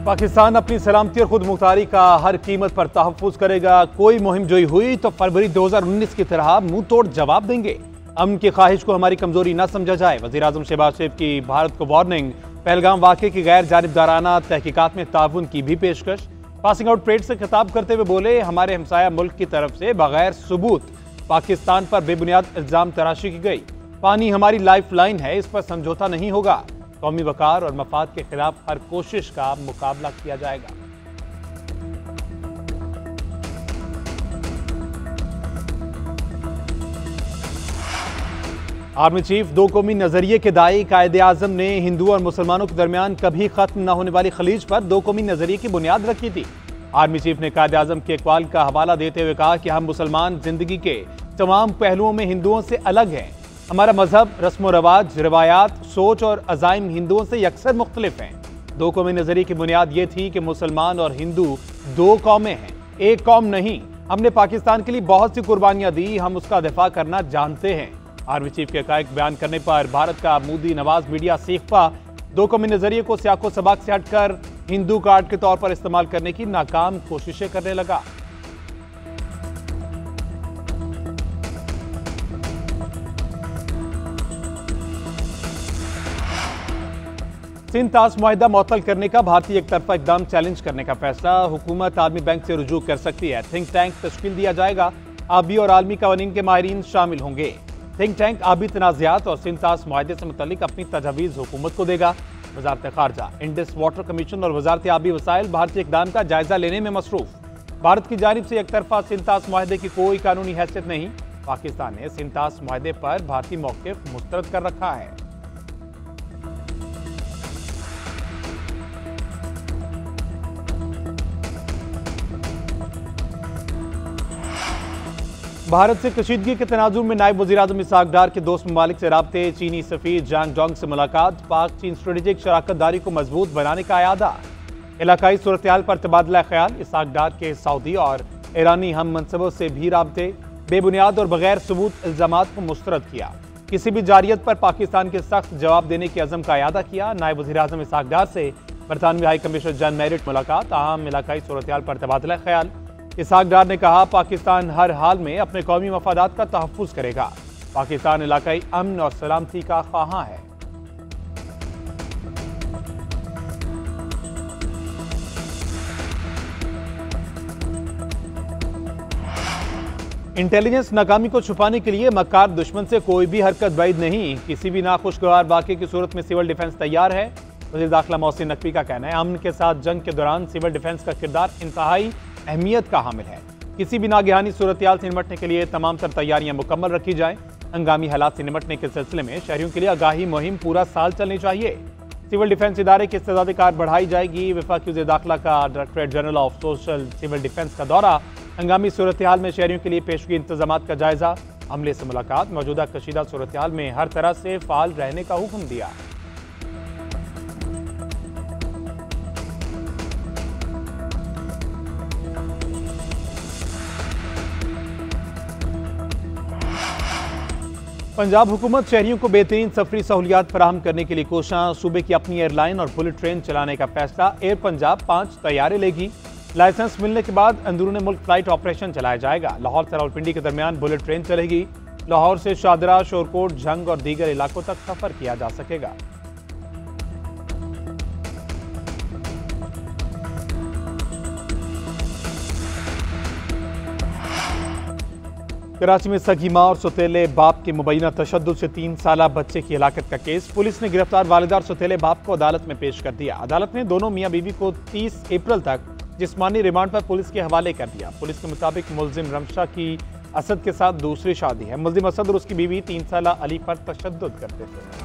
पाकिस्तान अपनी सलामती और खुद मुख्तारी का हर कीमत पर तहफ़्फ़ुज़ करेगा। कोई मुहिम जोई हुई तो फरवरी 2019 की तरह मुंह तोड़ जवाब देंगे। अमन की ख्वाहिश को हमारी कमजोरी न समझा जाए। वज़ीर-ए-आज़म शहबाज शरीफ की भारत को वार्निंग। पहलगाम वाक़े की गैर जानिबदाराना तहकीकात में ताउन की भी पेशकश। पासिंग आउट परेड से खिताब करते हुए बोले, हमारे हमसाया मुल्क की तरफ से बगैर सबूत पाकिस्तान पर बेबुनियाद इल्जाम तराशी की गई। पानी हमारी लाइफ लाइन है, इस पर समझौता नहीं होगा। कौमी वकार और मफाद के खिलाफ हर कोशिश का मुकाबला किया जाएगा। आर्मी चीफ दो कौमी नजरिए के दाई कायदे आजम ने हिंदू और मुसलमानों के दरमियान कभी खत्म न होने वाली खलीज पर दो कौमी नजरिए की बुनियाद रखी थी। आर्मी चीफ ने कायदे आजम के अक़वाल का हवाला देते हुए कहा कि हम मुसलमान जिंदगी के तमाम पहलुओं में हिंदुओं से अलग हैं। हमारा मजहब, रस्म रवाज, रिवायात, सोच और अजाइम हिंदुओं से यकसर मुख्तलिफ हैं। दो कौमी नजरिए की बुनियाद ये थी कि मुसलमान और हिंदू दो कौमें हैं, एक कौम नहीं। हमने पाकिस्तान के लिए बहुत सी कुर्बानियां दी, हम उसका दिफा करना जानते हैं। आर्मी चीफ के हक़ाइक़ बयान करने पर भारत का मोदी नवाज मीडिया सीखा दो कौमी नजरिए को सियाको सबाक से हटकर हिंदू कार्ड के तौर पर इस्तेमाल करने की नाकाम कोशिशें करने लगा। सिंध ताश मुआहिदा मुअत्तल करने का भारतीय एक तरफा इकदाम चैलेंज करने का फैसला। हुकूमत आलमी बैंक से रुजू कर सकती है। थिंक टैंक तश्कील दिया जाएगा। आबी और आलमी कवानीन के माहिरीन शामिल होंगे। थिंक टैंक आबी तनाज़ात और सिंध ताश मुआहिदे से मुतल्लिक अपनी तजवीज़ हुकूमत को देगा। वज़ारत ख़ारजा, इंडस वाटर कमीशन और वज़ारत आबी वसाइल भारतीय इक़दाम का जायजा लेने में मसरूफ़। भारत की जानिब से एक तरफा सिंध ताश मुआहिदे की कोई कानूनी हैसियत नहीं। पाकिस्तान ने सिंध ताश मुआहिदे पर भारतीय मौक़िफ़ मुस्तरद कर रखा है। भारत से कशीदगी के तनाजुर में नायब वज़ीर-ए-आज़म इसहाक़ डार के दोस्त ममालिक से राब्ते। चीनी सफ़ीर जांग जोंग से मुलाकात। पाक चीन स्ट्रेटेजिक शराकत दारी को मजबूत बनाने का अयादा। इलाकाई सूरत-ए-हाल पर तबादला ख्याल। इसहाक़ डार के सऊदी और ईरानी हम मनसबों से भी राब्ते। बेबुनियाद और बगैर सबूत इल्ज़ामात को मुस्तरद किया। किसी भी जारियत पर पाकिस्तान के सख्त जवाब देने के अज़म का अयादा किया। नायब वज़ीर-ए-आज़म इसहाक़ डार से बरतानवी हाई कमिश्नर जन मेरिट मुलाकात। अहम इलाकाई सूरत-ए-हाल पर तबादला ख्याल। इसहाक़ डार ने कहा, पाकिस्तान हर हाल में अपने कौमी मफादात का तहफ़्फ़ुज़ करेगा। पाकिस्तान इलाकाई अमन और सलामती का ख्वाहां है। इंटेलिजेंस नाकामी को छुपाने के लिए मक्कार दुश्मन से कोई भी हरकत बैद नहीं। किसी भी नाखुशगवार वाक़े की सूरत में सिविल डिफेंस तैयार है। वज़ीर दाखिला मोहसिन नकवी का कहना है, अमन के साथ जंग के दौरान सिविल डिफेंस का किरदार इंतहाई अहमियत का हामिल है। किसी भी नागहानी सूरत-ए-हाल से निपटने के लिए तमाम तर तैयारियां मुकम्मल रखी जाएं। हंगामी हालात से निपटने के सिलसिले में शहरियों के लिए आगाही मुहिम पूरा साल चलनी चाहिए। सिविल डिफेंस इदारे की इस्तेदादी कार बढ़ाई जाएगी। वफाकी वज़ीर दाखिला का directorate general of social civil defence का दौरा। हंगामी सूरत-ए-हाल में शहरियों के लिए पेशगी इंतजामात का जायजा। अमले से मुलाकात। मौजूदा कशीदा सूरत-ए-हाल में हर तरह से फाल रहने का हुक्म दिया। पंजाब हुकूमत शहरियों को बेहतरीन सफरी सहूलियात फराहम करने के लिए कोशां। सूबे की अपनी एयरलाइन और बुलेट ट्रेन चलाने का फैसला। एयर पंजाब 5 तैयारे लेगी। लाइसेंस मिलने के बाद अंदरूनी मुल्क फ्लाइट ऑपरेशन चलाया जाएगा। लाहौर से रावलपिंडी के दरमियान बुलेट ट्रेन चलेगी। लाहौर से शादरा, शोरकोट, झंग और दीगर इलाकों तक सफर किया जा सकेगा। कराची में सगी मां और सौतेले बाप के मुबैना तशद्दुद से 3 साला बच्चे की हलाकत का केस। पुलिस ने गिरफ्तार वालिदा और सौतेले बाप को अदालत में पेश कर दिया। अदालत ने दोनों मियां बीवी को 30 अप्रैल तक जिस्मानी रिमांड पर पुलिस के हवाले कर दिया। पुलिस के मुताबिक मुलजिम रमशा की असद के साथ दूसरी शादी है। मुलजिम असद और उसकी बीवी 3 साला अली पर तशद्दुद करते थे।